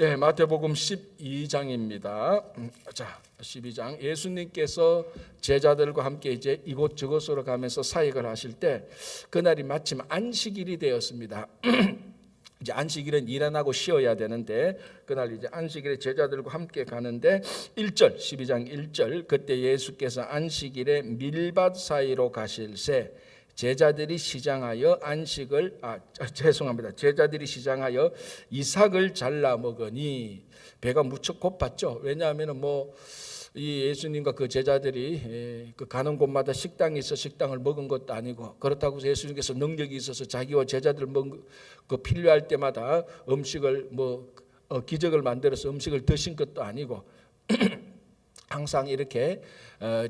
예, 마태복음 12장입니다. 자, 12장. 예수님께서 제자들과 함께 이제 이곳저곳으로 가면서 사역을 하실 때 그날이 마침 안식일이 되었습니다. 이제 안식일은 일 안 하고 쉬어야 되는데 그날 이제 안식일에 제자들과 함께 가는데 1절 12장 1절 그때 예수께서 안식일에 밀밭 사이로 가실새 제자들이 시장하여 제자들이 시장하여 이삭을 잘라 먹으니 배가 무척 고팠죠. 왜냐하면은 이 예수님과 그 제자들이 그 가는 곳마다 식당이 있어 식당을 먹은 것도 아니고 그렇다고 해서 예수님께서 능력이 있어서 자기와 제자들 그 필요할 때마다 음식을 기적을 만들어서 음식을 드신 것도 아니고 항상 이렇게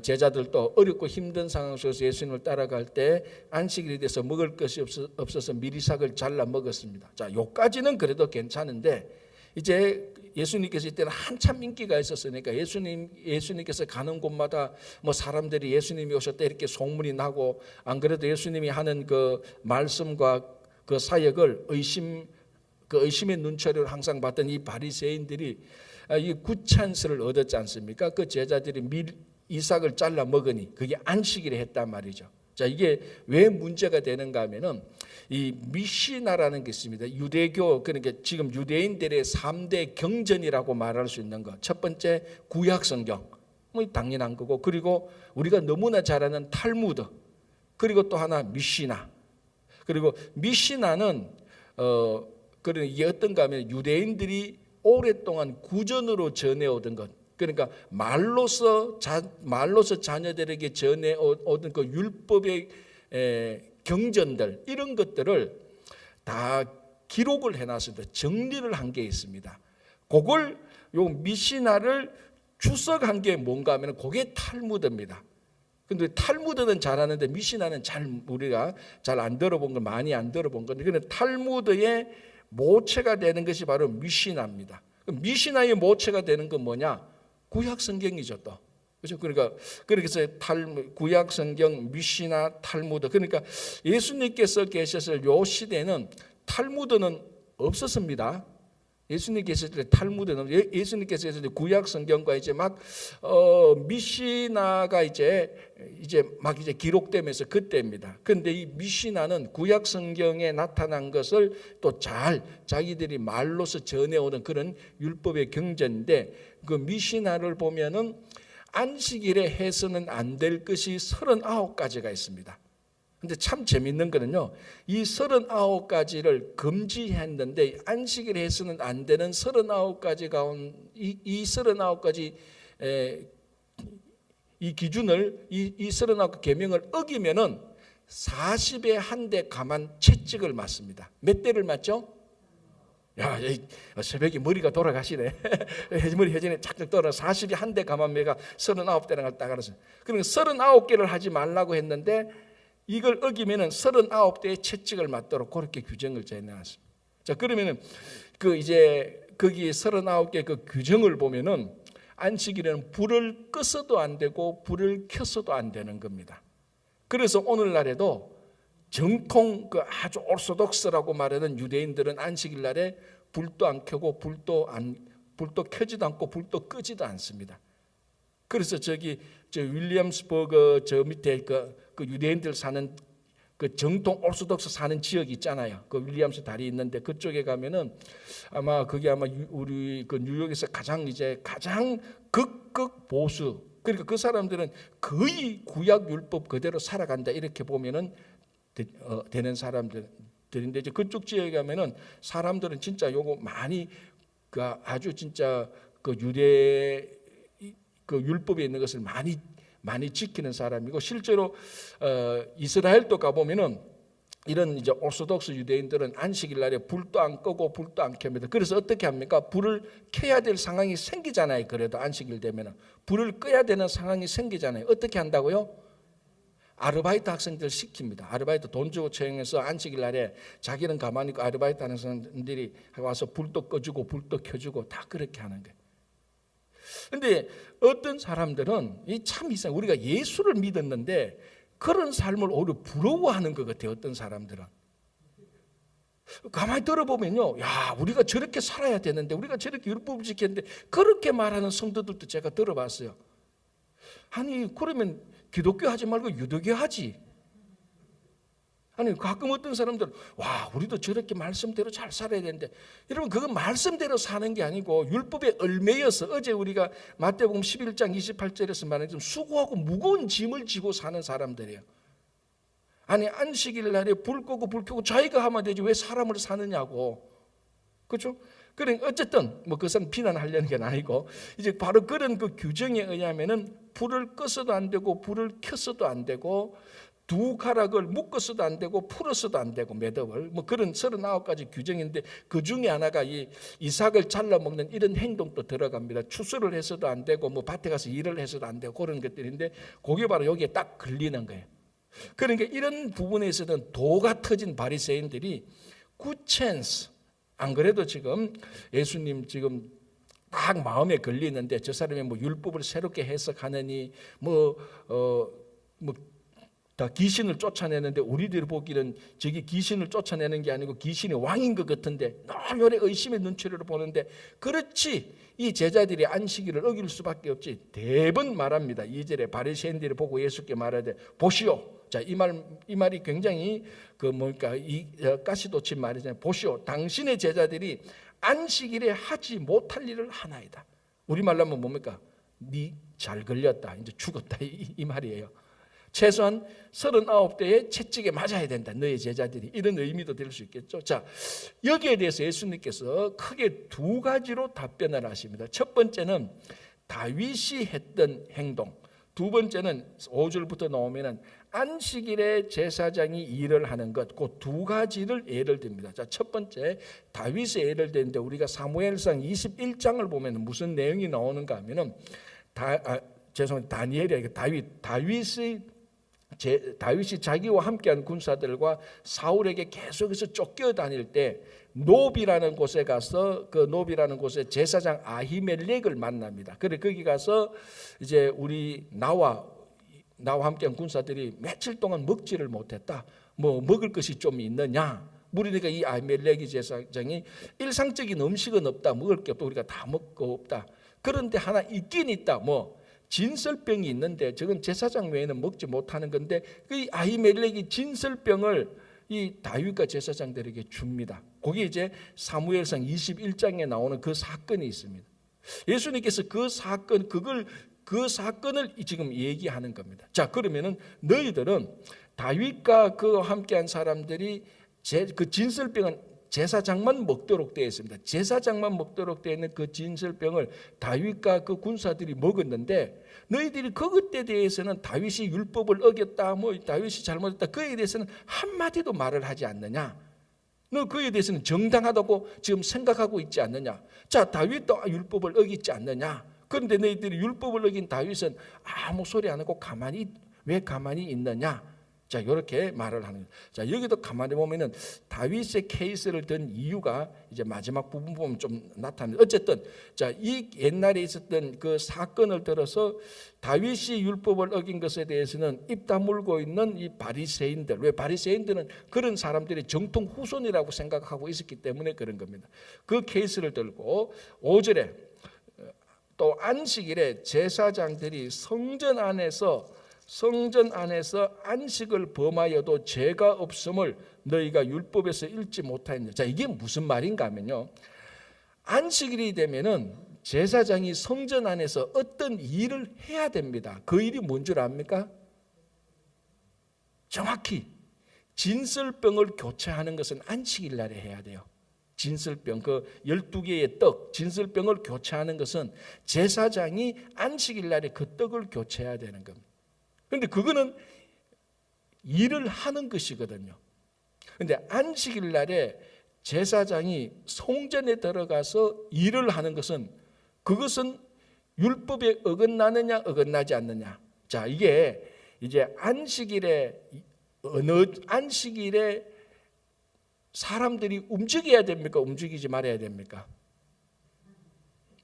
제자들도 어렵고 힘든 상황 속에서 예수님을 따라갈 때 안식일이 돼서 먹을 것이 없어서 미리삭을 잘라 먹었습니다. 자, 요까지는 그래도 괜찮은데 이제 예수님께서 이때는 한참 인기가 있었으니까 예수님께서 가는 곳마다 사람들이 예수님이 오셨다 이렇게 소문이 나고 안 그래도 예수님이 하는 그 말씀과 그 사역을 의심의 눈초리를 항상 봤던 이 바리새인들이 이 구찬스를 얻었지 않습니까? 그 제자들이 이삭을 잘라 먹으니 그게 안식일에 했단 말이죠. 자, 이게 왜 문제가 되는가 하면은 이 미시나라는 게 있습니다. 유대교, 그러니까 지금 유대인들의 3대 경전이라고 말할 수 있는 것. 첫 번째 구약 성경, 당연한 거고, 그리고 우리가 너무나 잘 아는 탈무드, 그리고 또 하나 미시나. 그리고 미시나는 그런 이게 어떤가 하면 유대인들이 오랫동안 구전으로 전해오던 것, 그러니까 말로서 자녀들에게 전해오던 그 율법의 경전들 이런 것들을 다 기록을 해놨습니다. 정리를 한 게 있습니다. 그걸 요 미시나를 주석한 게 뭔가 하면 그게 탈무드입니다. 근데 탈무드는 잘 아는데 미시나는 우리가 잘 안 들어본 건 많이 안 들어본 건데 그는 탈무드의 모체가 되는 것이 바로 미시나입니다. 미시나의 모체가 되는 건 뭐냐? 구약 성경이죠, 또. 그렇죠? 그러니까 그래서 구약 성경, 미시나, 탈무드. 그러니까 예수님께서 계셨을 요 시대는 탈무드는 없었습니다. 예수님께서 탈무드는 예수님께서 구약 성경과 이제 미시나가 이제 기록되면서 그때입니다. 그런데 이 미시나는 구약 성경에 나타난 것을 또 잘 자기들이 말로서 전해오는 그런 율법의 경전인데 그 미시나를 보면은 안식일에 해서는 안 될 것이 39가지가 있습니다. 근데 참 재밌는 거는요, 이 39가지를 금지했는데 안식일에 해서는 안 되는 39가지 가운데 이 39가지 이 기준을 이 39 계명을 어기면은 40에 한 대 가만 채찍을 맞습니다. 몇 대를 맞죠? 야, 새벽에 머리가 돌아가시네. 머리 회전이 착착 돌아 40에 한 대 가만 매가 39대랑 걸 딱 알았어요. 그러니까 39개를 하지 말라고 했는데 이걸 어기면은 39대의 채찍을 맞도록 그렇게 규정을 정해놨습니다. 자, 그러면은 거기 39개 그 규정을 보면은 안식일에는 불을 끄서도 안 되고 불을 켜서도 안 되는 겁니다. 그래서 오늘날에도 정통 그 아주 오르소독스라고 말하는 유대인들은 안식일 날에 불도 안 켜고 불도 켜지도 않고 불도 끄지도 않습니다. 그래서 저 윌리엄스버그 저 밑에 그 유대인들 사는 그 정통 오르소독스 사는 지역이 있잖아요. 그 윌리엄스 다리 있는데 그쪽에 가면은 그게 우리 그 뉴욕에서 가장 극 보수. 그러니까 그 사람들은 거의 구약 율법 그대로 살아간다 이렇게 보면은 되는 사람들인데 이제 그쪽 지역에 가면은 사람들은 진짜 요거 많이 아주 진짜 그 유대 그 율법에 있는 것을 많이 지키는 사람이고 실제로 이스라엘도 가보면은 이런 이제 오르소독스 유대인들은 안식일 날에 불도 안 끄고 불도 안 켭니다. 그래서 어떻게 합니까? 불을 켜야 될 상황이 생기잖아요. 그래도 안식일 되면은 불을 꺼야 되는 상황이 생기잖아요. 어떻게 한다고요? 아르바이트 학생들 시킵니다. 아르바이트 돈 주고 채용해서 안식일 날에 자기는 가만히 있고 아르바이트 하는 사람들이 와서 불도 꺼주고 불도 켜주고 다 그렇게 하는 거예요. 그런데 어떤 사람들은 참 이상해요. 우리가 예수를 믿었는데 그런 삶을 오히려 부러워하는 것 같아요. 어떤 사람들은 가만히 들어보면요, 야, 우리가 저렇게 살아야 되는데, 우리가 저렇게 율법을 지켰는데, 그렇게 말하는 성도들도 제가 들어봤어요. 아니, 그러면 기독교 하지 말고 유대교 하지. 아니, 가끔 어떤 사람들은, 와, 우리도 저렇게 말씀대로 잘 살아야 되는데, 여러분, 그건 말씀대로 사는 게 아니고 율법에 얽매여서, 어제 우리가 마태복음 11장 28절에서 말한 좀 수고하고 무거운 짐을 지고 사는 사람들이에요. 아니, 안식일 날에 불 끄고 불 켜고 자기가 하면 되지 왜 사람을 사느냐고. 그렇죠? 그래, 어쨌든 뭐 그것은 비난하려는 게 아니고, 이제 바로 그런 그 규정에 의하면은 불을 끄서도 안 되고 불을 켰어도 안 되고, 두 가락을 묶어서도 안 되고 풀어서도 안 되고, 매듭을 뭐 그런 39가지 규정인데, 그 중에 하나가 이 이삭을 잘라 먹는 이런 행동도 들어갑니다. 추수를 해서도 안 되고, 뭐 밭에 가서 일을 해서도 안 되고, 그런 것들인데, 그게 바로 여기에 딱 걸리는 거예요. 그러니까 이런 부분에서는 도가 터진 바리새인들이 굿챈스, 안 그래도 지금 예수님 지금 딱 마음에 걸리는데, 저 사람이 뭐 율법을 새롭게 해석하느니 다 귀신을 쫓아내는데, 우리들이 보기는 저기 귀신을 쫓아내는 게 아니고 귀신이 왕인 것 같은데 늘 요래 의심의 눈초리로 보는데, 그렇지, 이 제자들이 안식일을 어길 수밖에 없지. 대번 말합니다. 2절에 바리새인들이 보고 예수께 말하되 보시오. 자, 이 말이 굉장히 이 가시돋친 말이잖아요. 보시오, 당신의 제자들이 안식일에 하지 못할 일을 하나이다. 우리말로 하면 뭡니까? 니 잘 걸렸다, 이제 죽었다, 이 말이에요. 최소한 39대에 채찍에 맞아야 된다, 너의 제자들이. 이런 의미도 될 수 있겠죠. 자, 여기에 대해서 예수님께서 크게 두 가지로 답변을 하십니다. 첫 번째는 다윗이 했던 행동, 두 번째는 5절부터 나오면은 안식일에 제사장이 일을 하는 것, 그 두 가지를 예를 듭니다. 자, 첫 번째 다윗의 예를 드는데, 우리가 사무엘상 21장을 보면 무슨 내용이 나오는가 하면은 다니엘이 다윗이 자기와 함께한 군사들과 사울에게 계속해서 쫓겨다닐 때 노비라는 곳에 가서, 그 노비라는 곳에 제사장 아히멜렉을 만납니다. 그래 거기 가서 이제 나와 함께한 군사들이 며칠 동안 먹지를 못했다. 뭐 먹을 것이 좀 있느냐? 물으니까 이 아히멜렉이 제사장이 일상적인 음식은 없다. 먹을 게 없다. 우리가 다 먹고 없다. 그런데 하나 있긴 있다. 뭐 진설병이 있는데, 저건 제사장 외에는 먹지 못하는 건데, 그 아히멜렉이 진설병을 이 다윗과 제사장들에게 줍니다. 거기 이제 사무엘상 21장에 나오는 그 사건이 있습니다. 예수님께서 그 사건을 지금 얘기하는 겁니다. 자, 그러면은 너희들은 다윗과 그 함께한 사람들이 그 진설병은 제사장만 먹도록 되어 있습니다. 제사장만 먹도록 되어 있는 그 진설병을 다윗과 그 군사들이 먹었는데, 너희들이 그것에 대해서는 다윗이 율법을 어겼다, 뭐 다윗이 잘못했다, 그에 대해서는 한마디도 말을 하지 않느냐? 너 그에 대해서는 정당하다고 지금 생각하고 있지 않느냐? 자, 다윗도 율법을 어기지 않느냐? 그런데 너희들이 율법을 어긴 다윗은 아무 소리 안 하고 왜 가만히 있느냐? 자, 이렇게 말을 하는 거예요. 자, 여기도 가만히 보면은 다윗의 케이스를 든 이유가 이제 마지막 부분 보면 좀 나타납니다. 어쨌든, 자, 이 옛날에 있었던 그 사건을 들어서 다윗이 율법을 어긴 것에 대해서는 입 다물고 있는 이 바리새인들, 왜 바리새인들은 그런 사람들이 정통 후손이라고 생각하고 있었기 때문에 그런 겁니다. 그 케이스를 들고 5절에 또 안식일에 제사장들이 성전 안에서 안식을 범하여도 죄가 없음을 너희가 율법에서 읽지 못하였느냐. 자, 이게 무슨 말인가 하면요, 안식일이 되면은 제사장이 성전 안에서 어떤 일을 해야 됩니다. 그 일이 뭔 줄 압니까? 정확히 진설병을 교체하는 것은 안식일 날에 해야 돼요. 진설병, 그 12개의 떡, 진설병을 교체하는 것은 제사장이 안식일 날에 그 떡을 교체해야 되는 겁니다. 그런데 그거는 일을 하는 것이거든요. 그런데 안식일 날에 제사장이 성전에 들어가서 일을 하는 것은, 그것은 율법에 어긋나느냐 어긋나지 않느냐. 자, 이게 이제 안식일에 사람들이 움직여야 됩니까? 움직이지 말아야 됩니까?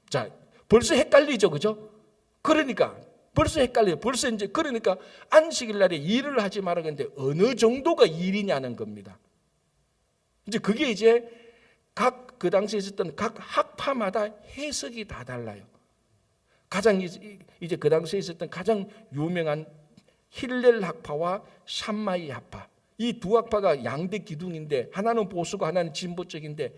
자, 벌써 헷갈리죠, 그죠? 그러니까 벌써 헷갈려요. 벌써 이제 그러니까 안식일 날에 일을 하지 말아야 되는데 어느 정도가 일이냐는 겁니다. 이제 그게 이제 각 그 당시에 있었던 각 학파마다 해석이 다 달라요. 가장 이제 그 당시에 있었던 가장 유명한 힐렐 학파와 샴마이 학파, 이 두 학파가 양대 기둥인데 하나는 보수고 하나는 진보적인데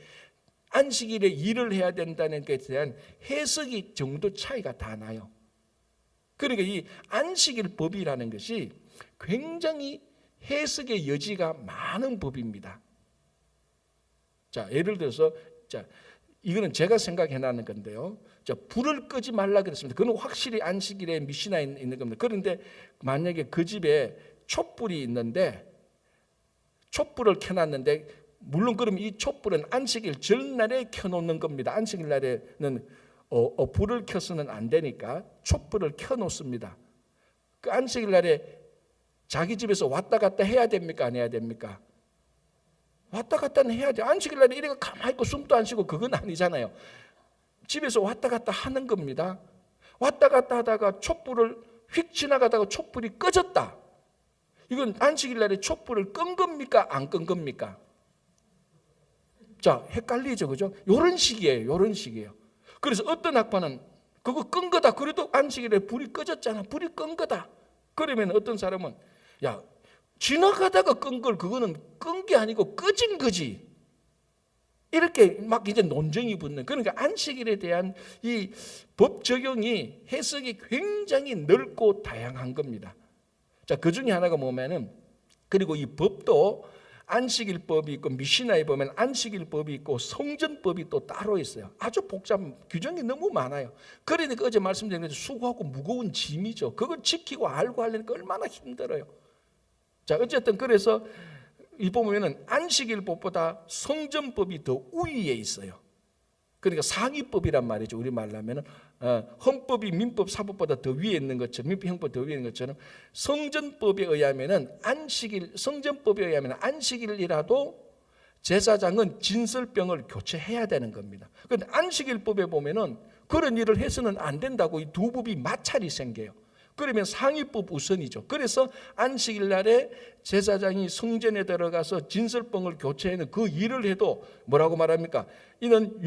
안식일에 일을 해야 된다는 것에 대한 해석이 정도 차이가 다 나요. 그러니까 이 안식일 법이라는 것이 굉장히 해석의 여지가 많은 법입니다. 자, 예를 들어서 이거는 제가 생각해내는 건데요. 불을 끄지 말라 그랬습니다. 그건 확실히 안식일에 미시나에 있는 겁니다. 그런데 만약에 그 집에 촛불이 있는데 촛불을 켜놨는데, 물론 그럼 이 촛불은 안식일 전날에 켜놓는 겁니다. 안식일 날에는 불을 켜서는 안 되니까 촛불을 켜놓습니다. 그 안식일 날에 자기 집에서 왔다 갔다 해야 됩니까? 안 해야 됩니까? 왔다 갔다는 해야 돼. 안식일 날에 이래가 가만히 있고 숨도 안 쉬고 그건 아니잖아요. 집에서 왔다 갔다 하는 겁니다. 왔다 갔다 하다가 촛불을 휙 지나가다가 촛불이 꺼졌다. 이건 안식일 날에 촛불을 끈 겁니까? 안 끈 겁니까? 자, 헷갈리죠, 그죠? 요런 식이에요. 그래서 어떤 학파는 그거 끈 거다. 그래도 안식일에 불이 꺼졌잖아. 불이 끈 거다. 그러면 어떤 사람은 야, 지나가다가 끈 걸 그거는 끈 게 아니고 꺼진 거지. 이렇게 막 이제 논쟁이 붙는. 그러니까 안식일에 대한 이 법 적용이 해석이 굉장히 넓고 다양한 겁니다. 자, 그 중에 하나가 뭐냐면은, 그리고 이 법도 안식일법이 있고 미시나에 보면 안식일법이 있고 성전법이 또 따로 있어요. 아주 복잡한 규정이 너무 많아요. 그러니까 어제 말씀드린 것처럼 수고하고 무거운 짐이죠. 그걸 지키고 알고 하려니까 얼마나 힘들어요. 자, 어쨌든 그래서 이 보면은 안식일법보다 성전법이 더 우위에 있어요. 그러니까 상위법이란 말이죠. 우리말로 하면은 헌법이 민법, 사법보다 더 위에 있는 것처럼, 민법, 형법 더 위에 있는 것처럼 성전법에 의하면은 성전법에 의하면 안식일이라도 제사장은 진설병을 교체해야 되는 겁니다. 그런데 안식일법에 보면은 그런 일을 해서는 안 된다고 이 두 법이 마찰이 생겨요. 그러면 상위법 우선이죠. 그래서 안식일 날에 제사장이 성전에 들어가서 진설병을 교체하는 그 일을 해도 뭐라고 말합니까? 이는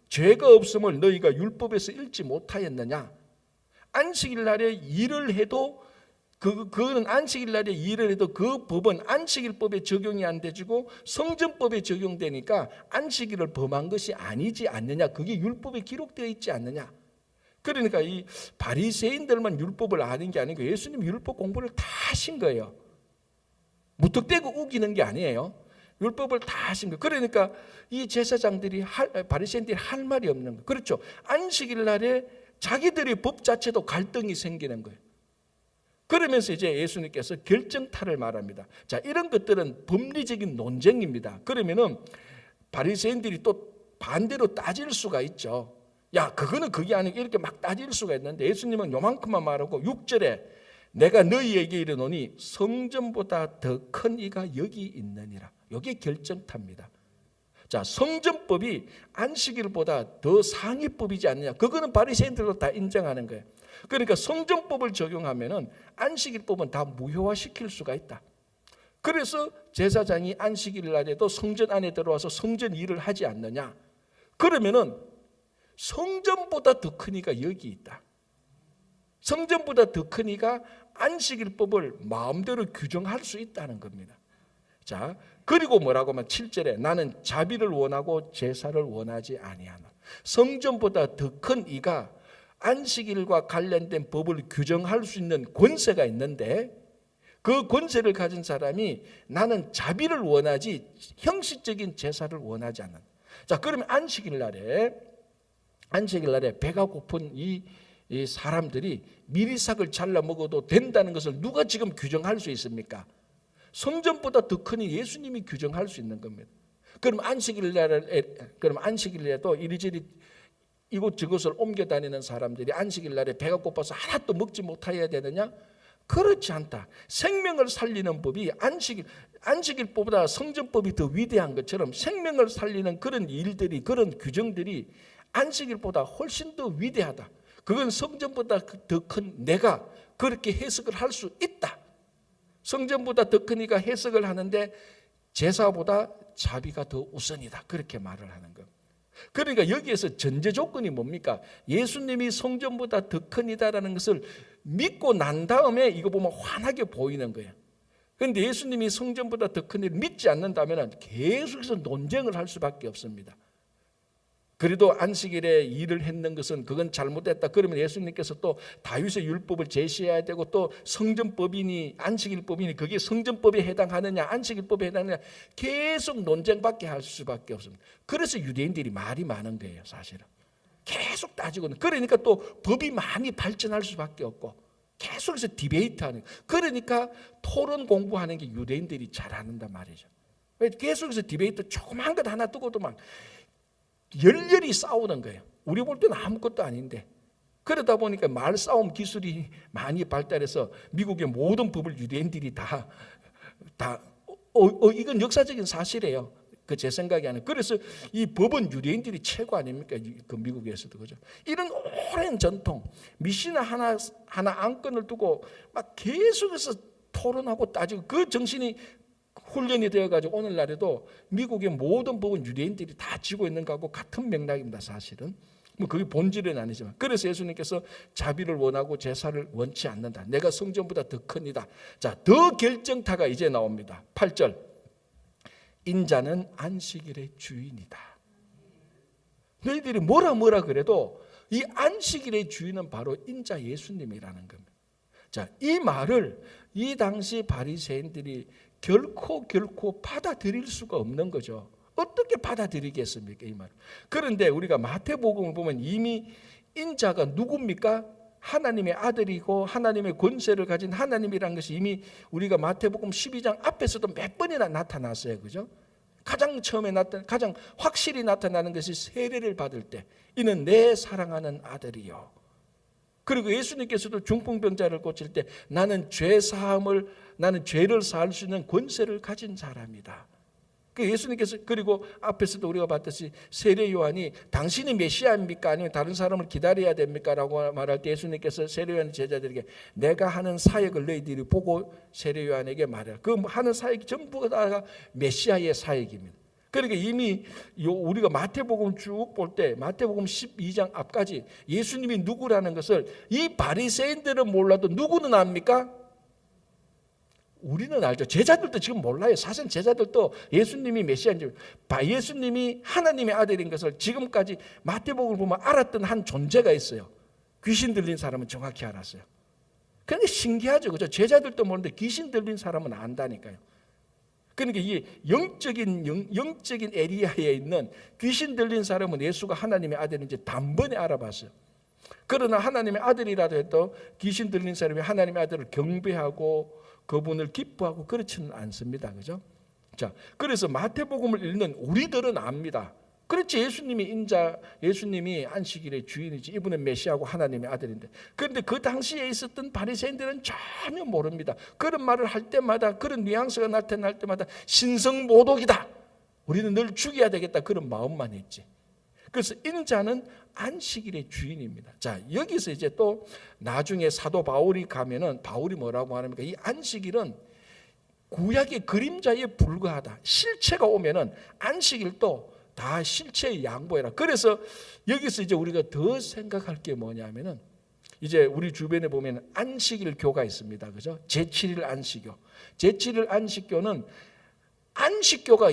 죄가 없음을 너희가 율법에서 읽지 못하였느냐? 안식일 날에 일을 해도 그거는 안식일 날에 일을 해도 그 법은 안식일법에 적용이 안 되지고 성전법에 적용되니까 안식일을 범한 것이 아니지 않느냐? 그게 율법에 기록되어 있지 않느냐? 그러니까 이 바리새인들만 율법을 아는 게 아니고 예수님 율법 공부를 다 하신 거예요. 무턱대고 우기는 게 아니에요. 율법을 다 하신 거예요. 그러니까 이 제사장들이 바리새인들이 할 말이 없는 거예요. 그렇죠. 안식일 날에 자기들의 법 자체도 갈등이 생기는 거예요. 그러면서 이제 예수님께서 결정타를 말합니다. 자, 이런 것들은 법리적인 논쟁입니다. 그러면은 바리새인들이 또 반대로 따질 수가 있죠. 야, 그거는 그게 아니고 이렇게 막 따질 수가 있는데 예수님은 요만큼만 말하고 6절에 내가 너희에게 이르노니 성전보다 더 큰 이가 여기 있느니라. 이게 결정타입니다. 자, 성전법이 안식일보다 더 상위법이지 않느냐. 그거는 바리새인들도 다 인정하는 거예요. 그러니까 성전법을 적용하면은 안식일법은 다 무효화시킬 수가 있다. 그래서 제사장이 안식일 날에도 성전 안에 들어와서 성전 일을 하지 않느냐. 그러면은 성전보다 더 큰 이가 여기 있다. 성전보다 더 큰 이가 안식일법을 마음대로 규정할 수 있다는 겁니다. 자, 그리고 뭐라고 하면 7절에 나는 자비를 원하고 제사를 원하지 아니하노라. 성전보다 더 큰 이가 안식일과 관련된 법을 규정할 수 있는 권세가 있는데 그 권세를 가진 사람이 나는 자비를 원하지 형식적인 제사를 원하지 않는다. 자, 그러면 안식일 날에 배가 고픈 이 사람들이 미리삭을 잘라 먹어도 된다는 것을 누가 지금 규정할 수 있습니까? 성전보다 더 크니 예수님이 규정할 수 있는 겁니다. 그럼 안식일에도 이리저리 이곳저곳을 옮겨 다니는 사람들이 안식일 날에 배가 고파서 하나도 먹지 못해야 되느냐? 그렇지 않다. 생명을 살리는 법이 안식일보다 성전법이 더 위대한 것처럼 생명을 살리는 그런 일들이, 그런 규정들이 안식일보다 훨씬 더 위대하다. 그건 성전보다 더 큰 내가 그렇게 해석을 할 수 있다. 성전보다 더 큰 이가 해석을 하는데 제사보다 자비가 더 우선이다. 그렇게 말을 하는 겁니다. 그러니까 여기에서 전제 조건이 뭡니까? 예수님이 성전보다 더 큰이다라는 것을 믿고 난 다음에 이거 보면 환하게 보이는 거예요. 그런데 예수님이 성전보다 더 큰 일을 믿지 않는다면 계속해서 논쟁을 할 수밖에 없습니다. 그래도 안식일에 일을 했는 것은 그건 잘못됐다. 그러면 예수님께서 또 다윗의 율법을 제시해야 되고 또 성전법이니 안식일법이니 그게 성전법에 해당하느냐 안식일법에 해당하느냐 계속 논쟁밖에 할 수밖에 없습니다. 그래서 유대인들이 말이 많은 거예요. 사실은 계속 따지고는. 그러니까 또 법이 많이 발전할 수밖에 없고 계속해서 디베이트하는 거예요. 그러니까 토론 공부하는 게 유대인들이 잘하는단 말이죠. 계속해서 디베이트 조그만 것 하나 두고도 막 열렬히 싸우는 거예요. 우리 볼 때는 아무것도 아닌데. 그러다 보니까 말싸움 기술이 많이 발달해서 미국의 모든 법을 유대인들이 이건 역사적인 사실이에요. 그 제 생각이 아니에요. 그래서 이 법은 유대인들이 최고 아닙니까? 그 미국에서도 그죠? 이런 오랜 전통, 미시나 하나 안건을 두고 막 계속해서 토론하고 따지고 그 정신이 훈련이 되어가지고 오늘날에도 미국의 모든 법은 유대인들이 다 지고 있는 거하고 같은 맥락입니다. 사실은 뭐 그게 본질은 아니지만. 그래서 예수님께서 자비를 원하고 제사를 원치 않는다. 내가 성전보다 더 크니다. 자, 더 결정타가 이제 나옵니다. 8절 인자는 안식일의 주인이다. 너희들이 뭐라 그래도 이 안식일의 주인은 바로 인자 예수님이라는 겁니다. 자, 이 말을 이 당시 바리새인들이 결코 받아들일 수가 없는 거죠. 어떻게 받아들이겠습니까? 이 말. 그런데 우리가 마태복음을 보면 이미 인자가 누굽니까? 하나님의 아들이고 하나님의 권세를 가진 하나님이라는 것이 이미 우리가 마태복음 12장 앞에서도 몇 번이나 나타났어요. 그죠? 가장 처음에 가장 확실히 나타나는 것이 세례를 받을 때 이는 내 사랑하는 아들이요. 그리고 예수님께서도 중풍병자를 고칠 때 나는 죄를 사할 수 있는 권세를 가진 사람이다. 그 예수님께서 그리고 앞에서도 우리가 봤듯이 세례 요한이 당신이 메시아입니까? 아니면 다른 사람을 기다려야 됩니까? 라고 말할 때 예수님께서 세례 요한 제자들에게 내가 하는 사역을 너희들이 보고 세례 요한에게 말해라. 그 하는 사역이 전부 다 메시아의 사역입니다. 그러니까 이미 우리가 마태복음 쭉 볼 때 마태복음 12장 앞까지 예수님이 누구라는 것을 이 바리새인들은 몰라도 누구는 압니까? 우리는 알죠. 제자들도 지금 몰라요. 사실 제자들도 예수님이 메시아인지 예수님이 하나님의 아들인 것을 지금까지 마태복음을 보면 알았던 한 존재가 있어요. 귀신 들린 사람은 정확히 알았어요. 그런데 신기하죠. 그죠? 제자들도 모르는데 귀신 들린 사람은 안다니까요. 그러니까 이 영적인 에리아에 있는 귀신 들린 사람은 예수가 하나님의 아들인지 단번에 알아봤어요. 그러나 하나님의 아들이라도 해도 귀신 들린 사람이 하나님의 아들을 경배하고 그분을 기뻐하고 그렇지는 않습니다. 그죠? 자, 그래서 마태복음을 읽는 우리들은 압니다. 그렇지, 예수님이 안식일의 주인이지, 이분은 메시아고 하나님의 아들인데. 그런데 그 당시에 있었던 바리새인들은 전혀 모릅니다. 그런 말을 할 때마다, 그런 뉘앙스가 나타날 때마다 신성모독이다, 우리는 늘 죽여야 되겠다, 그런 마음만 했지. 그래서 인자는 안식일의 주인입니다. 자, 여기서 이제 또 나중에 사도 바울이 가면은 바울이 뭐라고 하십니까? 이 안식일은 구약의 그림자에 불과하다. 실체가 오면은 안식일도 다 실체의 양보해라. 그래서 여기서 이제 우리가 더 생각할 게 뭐냐면은 이제 우리 주변에 보면 안식일 교가 있습니다. 그죠? 제7일 안식교. 제7일 안식교는 안식교가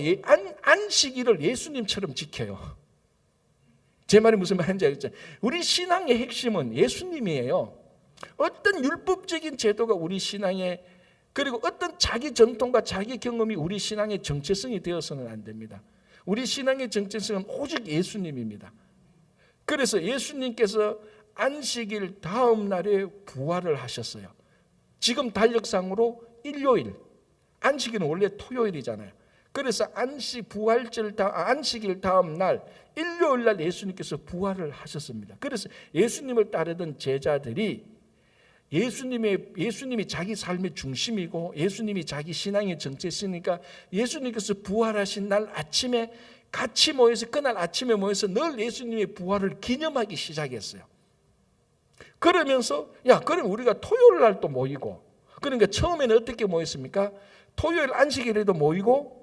안식일을 예수님처럼 지켜요. 제 말이 무슨 말인지 알겠죠? 우리 신앙의 핵심은 예수님이에요. 어떤 율법적인 제도가 우리 신앙의 그리고 어떤 자기 전통과 자기 경험이 우리 신앙의 정체성이 되어서는 안 됩니다. 우리 신앙의 정체성은 오직 예수님입니다. 그래서 예수님께서 안식일 다음 날에 부활을 하셨어요. 지금 달력상으로 일요일, 안식일은 원래 토요일이잖아요. 그래서 안식일 다음 날 일요일 날 예수님께서 부활을 하셨습니다. 그래서 예수님을 따르던 제자들이 예수님이 자기 삶의 중심이고 예수님이 자기 신앙의 정체성이니까 예수님께서 부활하신 날 아침에 같이 모여서 그날 아침에 모여서 늘 예수님의 부활을 기념하기 시작했어요. 그러면서 그럼 우리가 토요일 날 또 모이고, 그러니까 처음에는 어떻게 모였습니까? 토요일 안식일에도 모이고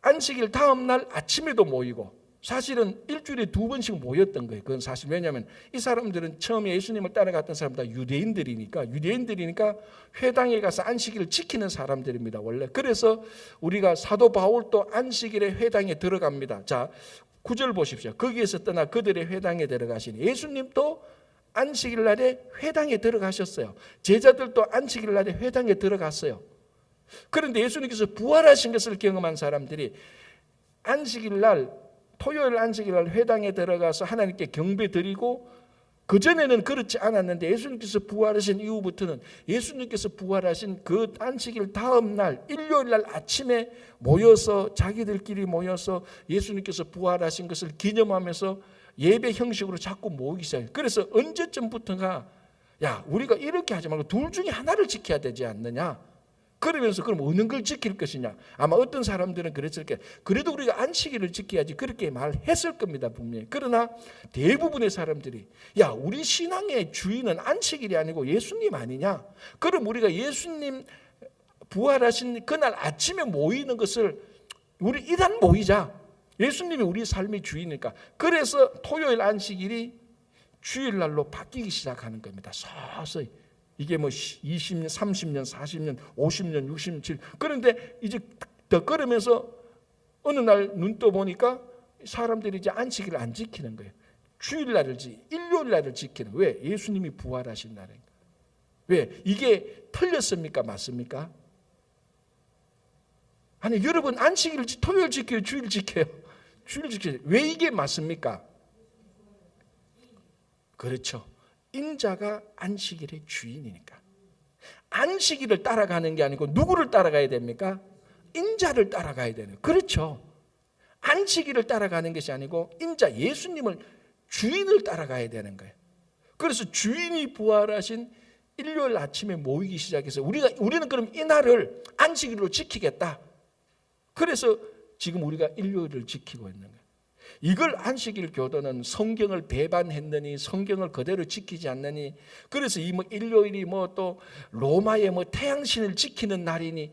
안식일 다음 날 아침에도 모이고 사실은 일주일에 2번씩 모였던 거예요. 그건 사실 왜냐하면 이 사람들은 처음에 예수님을 따라갔던 사람 다 유대인들이니까 회당에 가서 안식일을 지키는 사람들입니다. 원래 그래서 우리가 사도 바울도 안식일에 회당에 들어갑니다. 자, 9절 보십시오. 거기에서 떠나 그들의 회당에 들어가시니 예수님도 안식일 날에 회당에 들어가셨어요. 제자들도 안식일 날에 회당에 들어갔어요. 그런데 예수님께서 부활하신 것을 경험한 사람들이 안식일 날 토요일 안식일 날 회당에 들어가서 하나님께 경배 드리고 그전에는 그렇지 않았는데 예수님께서 부활하신 이후부터는 예수님께서 부활하신 그 안식일 다음 날 일요일 날 아침에 모여서 자기들끼리 모여서 예수님께서 부활하신 것을 기념하면서 예배 형식으로 자꾸 모이기 시작해요. 그래서 언제쯤부터가 야 우리가 이렇게 하지 말고 둘 중에 하나를 지켜야 되지 않느냐. 그러면서 그럼 어느 걸 지킬 것이냐. 아마 어떤 사람들은 그랬을 거예요. 그래도 우리가 안식일을 지켜야지 그렇게 말했을 겁니다. 분명히. 그러나 대부분의 사람들이 야 우리 신앙의 주인은 안식일이 아니고 예수님 아니냐. 그럼 우리가 예수님 부활하신 그날 아침에 모이는 것을 우리 일단 모이자. 예수님이 우리 삶의 주인이니까. 그래서 토요일 안식일이 주일날로 바뀌기 시작하는 겁니다. 서서히. 이게 뭐 20년, 30년, 40년, 50년, 60년, 그런데 이제 더 걸으면서 어느 날 눈 떠 보니까 사람들이 이제 안식일을 안 지키는 거예요. 주일날을 일요일날을 지키는 거예요. 왜? 예수님이 부활하신 날이니까. 왜? 이게 틀렸습니까? 맞습니까? 아니 여러분 안식일을 토요일 지켜요? 주일 지켜요? 주일 지켜요. 왜 이게 맞습니까? 그렇죠. 인자가 안식일의 주인이니까. 안식일을 따라가는 게 아니고 누구를 따라가야 됩니까? 인자를 따라가야 되는. 그렇죠. 안식일을 따라가는 것이 아니고 인자 예수님을 주인을 따라가야 되는 거예요. 그래서 주인이 부활하신 일요일 아침에 모이기 시작해서 우리는 그럼 이날을 안식일로 지키겠다. 그래서 지금 우리가 일요일을 지키고 있는 거예요. 이걸 안식일 교도는 성경을 배반했느니 성경을 그대로 지키지 않느니 그래서 이 뭐 일요일이 뭐 또 로마의 뭐 태양신을 지키는 날이니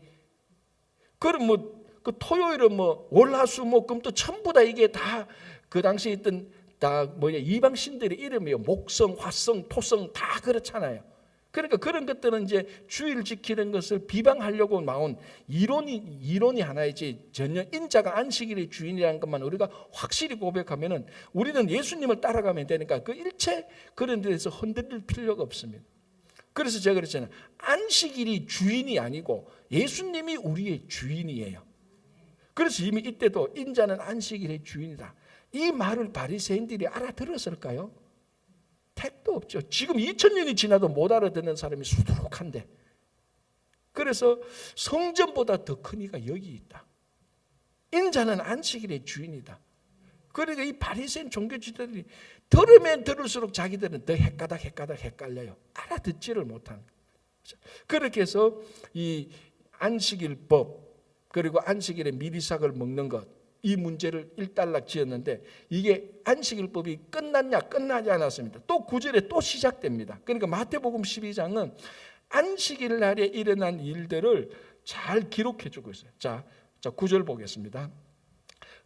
그럼 뭐 그 토요일은 뭐 월화수목금 전부 다 이게 다 그 당시에 있던 다 뭐냐 이방 신들의 이름이에요. 목성, 화성, 토성 다 그렇잖아요. 그러니까 그런 것들은 이제 주일 지키는 것을 비방하려고 나온 이론이 하나이지 전혀 인자가 안식일의 주인이라는 것만 우리가 확실히 고백하면은 우리는 예수님을 따라가면 되니까 그 일체 그런 데서 흔들릴 필요가 없습니다. 그래서 제가 그랬잖아요. 안식일이 주인이 아니고 예수님이 우리의 주인이에요. 그래서 이미 이때도 인자는 안식일의 주인이다. 이 말을 바리새인들이 알아들었을까요? 택도 없죠. 지금 2000년이 지나도 못 알아듣는 사람이 수두룩한데. 그래서 성전보다 더 큰 이가 여기 있다. 인자는 안식일의 주인이다. 그러니까 이 바리새인 종교 지도자들이 들으면 들을수록 자기들은 더 헷갈려요. 알아듣지를 못하는 거죠. 그렇게 해서 이 안식일법 그리고 안식일에 미리삭을 먹는 것 이 문제를 일단락 지었는데 이게 안식일법이 끝났냐 끝나지 않았습니다. 또 9절에 또 시작됩니다. 그러니까 마태복음 12장은 안식일 날에 일어난 일들을 잘 기록해 주고 있어요. 자 9절 보겠습니다.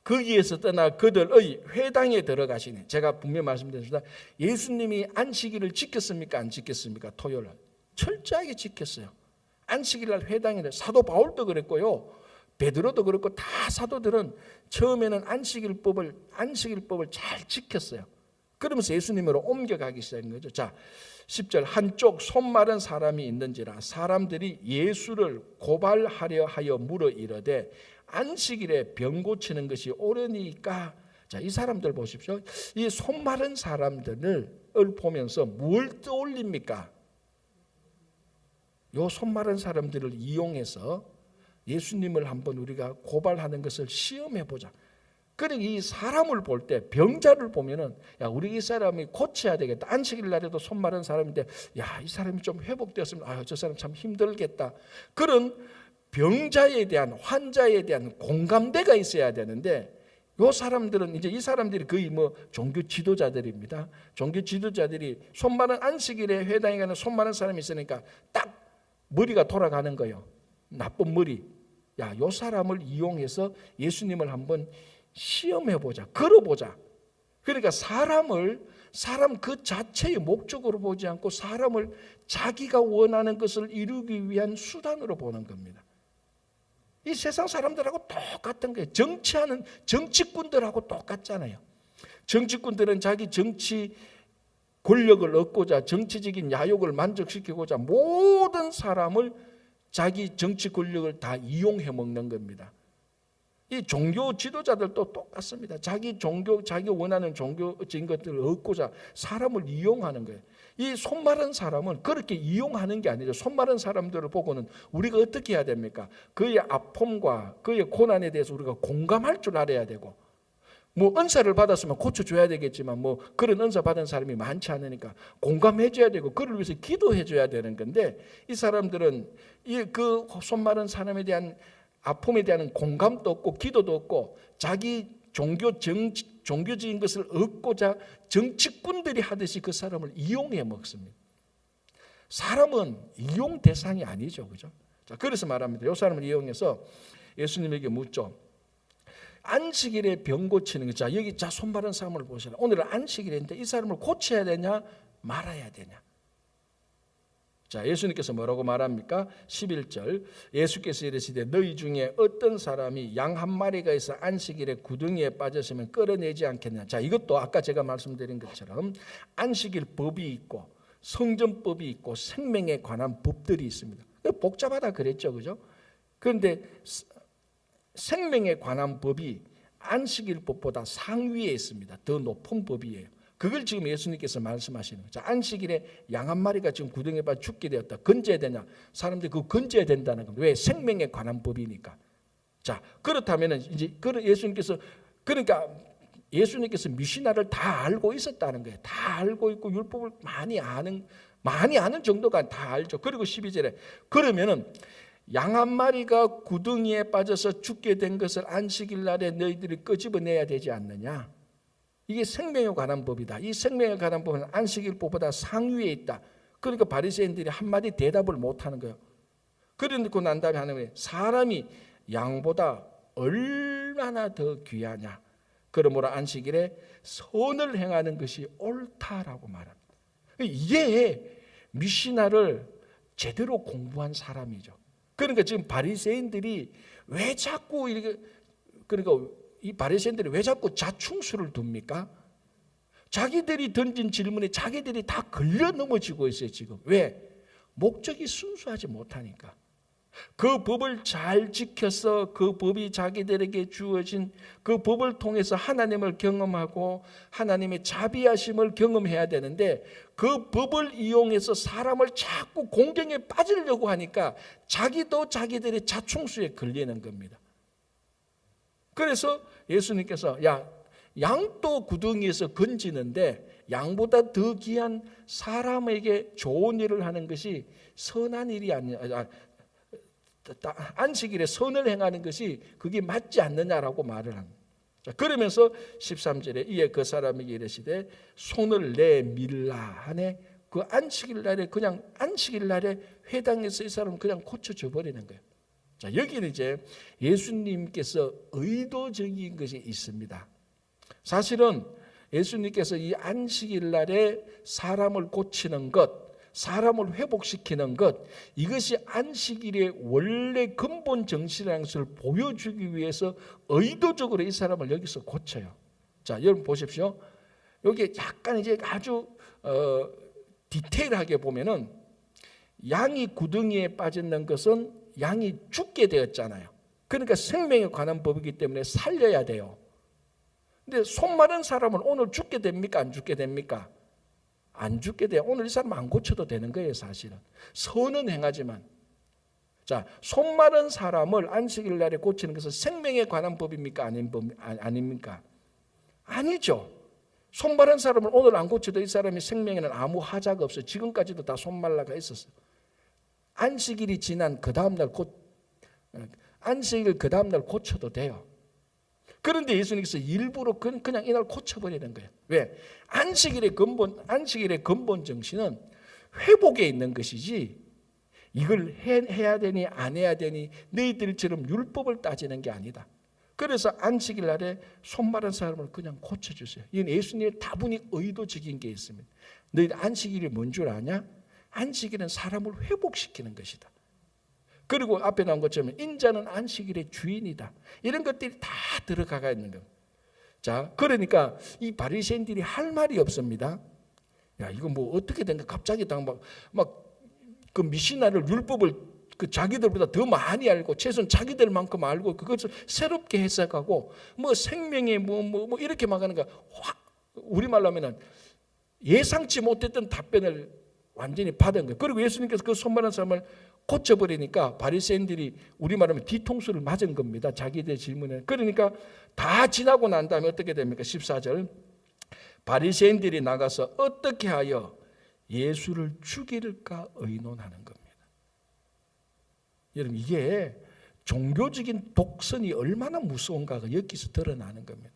거기에서 떠나 그들의 회당에 들어가시니 제가 분명히 말씀드렸습니다. 예수님이 안식일을 지켰습니까? 안 지켰습니까? 토요일 날 철저하게 지켰어요. 안식일 날 회당에 사도 바울도 그랬고요. 베드로도 그렇고 다 사도들은 처음에는 안식일법을 잘 지켰어요. 그러면서 예수님으로 옮겨가기 시작한 거죠. 자, 10절 한쪽 손 마른 사람이 있는지라 사람들이 예수를 고발하려 하여 물어 이르되 안식일에 병 고치는 것이 옳으니까. 자, 이 사람들 보십시오. 이 손 마른 사람들을 보면서 뭘 떠올립니까? 요 손 마른 사람들을 이용해서 예수님을 한번 우리가 고발하는 것을 시험해 보자. 그러니까 이 사람을 볼 때 병자를 보면은 야 우리 이 사람이 고쳐야 되겠다. 안식일 날에도 손 마른 사람인데 야 이 사람이 좀 회복되었으면 아 저 사람 참 힘들겠다. 그런 병자에 대한 환자에 대한 공감대가 있어야 되는데 요 사람들은 이제 이 사람들이 거의 뭐 종교 지도자들입니다. 종교 지도자들이 손 마른 안식일에 회당에 가는 손 마른 사람이 있으니까 딱 머리가 돌아가는 거예요. 나쁜 머리. 야, 요 사람을 이용해서 예수님을 한번 시험해보자, 걸어보자. 그러니까 사람 그 자체의 목적으로 보지 않고 사람을 자기가 원하는 것을 이루기 위한 수단으로 보는 겁니다. 이 세상 사람들하고 똑같은 거예요. 정치하는 정치꾼들하고 똑같잖아요. 정치꾼들은 자기 정치 권력을 얻고자, 정치적인 야욕을 만족시키고자 모든 사람을 자기 정치 권력을 다 이용해 먹는 겁니다. 이 종교 지도자들도 똑같습니다. 자기 원하는 종교적인 것들을 얻고자 사람을 이용하는 거예요. 이 손마른 사람은 그렇게 이용하는 게 아니죠. 손마른 사람들을 보고는 우리가 어떻게 해야 됩니까? 그의 아픔과 그의 고난에 대해서 우리가 공감할 줄 알아야 되고, 뭐 은사를 받았으면 고쳐줘야 되겠지만 뭐 그런 은사 받은 사람이 많지 않으니까 공감해줘야 되고 그를 위해서 기도해줘야 되는 건데, 이 사람들은 그 손마른 사람에 대한 아픔에 대한 공감도 없고 기도도 없고 자기 종교적인 것을 얻고자 정치꾼들이 하듯이 그 사람을 이용해 먹습니다. 사람은 이용 대상이 아니죠, 그죠? 자, 그래서 말합니다. 이 사람을 이용해서 예수님에게 묻죠. 안식일에 병 고치는 거. 자, 여기 손마른 사람을 보시라. 오늘은 안식일인데 이 사람을 고쳐야 되냐 말아야 되냐? 자, 예수님께서 뭐라고 말합니까? 11절 예수께서 이르시되 너희 중에 어떤 사람이 양 한 마리가 있어 안식일에 구덩이에 빠졌으면 끌어내지 않겠냐. 자, 이것도 아까 제가 말씀드린 것처럼 안식일 법이 있고 성전법이 있고 생명에 관한 법들이 있습니다. 복잡하다 그랬죠, 그죠? 그런데 생명에 관한 법이 안식일법보다 상위에 있습니다. 더 높은 법이에요. 그걸 지금 예수님께서 말씀하시는 거죠. 안식일에 양 한 마리가 지금 구덩이에 빠져 죽게 되었다. 건져야 되냐? 사람들이 그거 건져야 된다는 겁니다. 왜? 생명에 관한 법이니까. 자, 그렇다면은 이제 그러니까 예수님께서 미시나를 다 알고 있었다는 거예요. 다 알고 있고 율법을 많이 아는 정도가 다 알죠. 그리고 12절에 그러면은 양 한 마리가 구덩이에 빠져서 죽게 된 것을 안식일 날에 너희들이 끄집어내야 되지 않느냐? 이게 생명에 관한 법이다. 이 생명에 관한 법은 안식일법보다 상위에 있다. 그러니까 바리새인들이 한마디 대답을 못하는 거예요. 그러고 난 다음에 하나님이 사람이 양보다 얼마나 더 귀하냐. 그러므로 안식일에 선을 행하는 것이 옳다라고 말합니다. 이게 미시나를 제대로 공부한 사람이죠. 그러니까 지금 바리새인들이 왜 자꾸 이렇게 이 바리새인들이 왜 자꾸 자충수를 둡니까? 자기들이 던진 질문에 자기들이 다 걸려 넘어지고 있어요, 지금. 왜? 목적이 순수하지 못하니까. 그 법을 잘 지켜서 그 법이 자기들에게 주어진 그 법을 통해서 하나님을 경험하고 하나님의 자비하심을 경험해야 되는데 그 법을 이용해서 사람을 자꾸 공경에 빠지려고 하니까 자기도 자기들의 자충수에 걸리는 겁니다. 그래서 예수님께서 양도 구덩이에서 건지는데 양보다 더 귀한 사람에게 좋은 일을 하는 것이 선한 일이 아니라 안식일에 선을 행하는 것이 그게 맞지 않느냐라고 말을 합니다. 자, 그러면서 13절에 이에 그 사람에게 이르시되 손을 내밀라 하네. 그 안식일 날에 회당에서 이 사람은 그냥 고쳐져 버리는 거예요. 자, 여기는 이제 예수님께서 의도적인 것이 있습니다. 사실은 예수님께서 이 안식일 날에 사람을 고치는 것, 사람을 회복시키는 것, 이것이 안식일의 원래 근본 정신이라는 것을 보여주기 위해서 의도적으로 이 사람을 여기서 고쳐요. 자, 여러분 보십시오. 여기 약간 이제 아주 디테일하게 보면은 양이 구덩이에 빠졌는 것은 양이 죽게 되었잖아요. 그러니까 생명에 관한 법이기 때문에 살려야 돼요. 근데 손 마른 사람은 오늘 죽게 됩니까? 안 죽게 됩니까? 안 죽게 돼요. 오늘 이 사람 안 고쳐도 되는 거예요, 사실은. 선은 행하지만. 자, 손 마른 사람을 안식일 날에 고치는 것은 생명에 관한 법입니까? 아닙니까? 아니죠. 손 마른 사람을 오늘 안 고쳐도 이 사람이 생명에는 아무 하자가 없어요. 지금까지도 다 손 말라가 있었어요. 안식일이 지난 그 다음날 안식일 그 다음날 고쳐도 돼요. 그런데 예수님께서 일부러 그냥 이날 고쳐버리는 거예요. 왜? 안식일의 근본 정신은 회복에 있는 것이지 이걸 해야 되니 안 해야 되니 너희들처럼 율법을 따지는 게 아니다. 그래서 안식일 날에 손 마른 사람을 그냥 고쳐주세요. 이건 예수님의 다분히 의도적인 게 있습니다. 너희들 안식일이 뭔 줄 아냐? 안식일은 사람을 회복시키는 것이다. 그리고 앞에 나온 것처럼 인자는 안식일의 주인이다. 이런 것들이 다 들어가 있는 겁니다. 자, 그러니까 이 바리새인들이 할 말이 없습니다. 야, 이거 뭐 어떻게 된 거야? 갑자기 막 그 미시나를 율법을 그 자기들보다 더 많이 알고 최소한 자기들만큼 알고 그것을 새롭게 해석하고 뭐 생명의 뭐 이렇게 막 하는 거야. 우리말로 하면은 예상치 못했던 답변을 완전히 받은 거예요. 그리고 예수님께서 그 손만한 사람을 고쳐버리니까 바리새인들이 우리말하면 뒤통수를 맞은 겁니다. 자기들 질문에. 그러니까 다 지나고 난 다음에 어떻게 됩니까? 14절. 바리새인들이 나가서 어떻게 하여 예수를 죽일까 의논하는 겁니다. 여러분, 이게 종교적인 독선이 얼마나 무서운가가 여기서 드러나는 겁니다.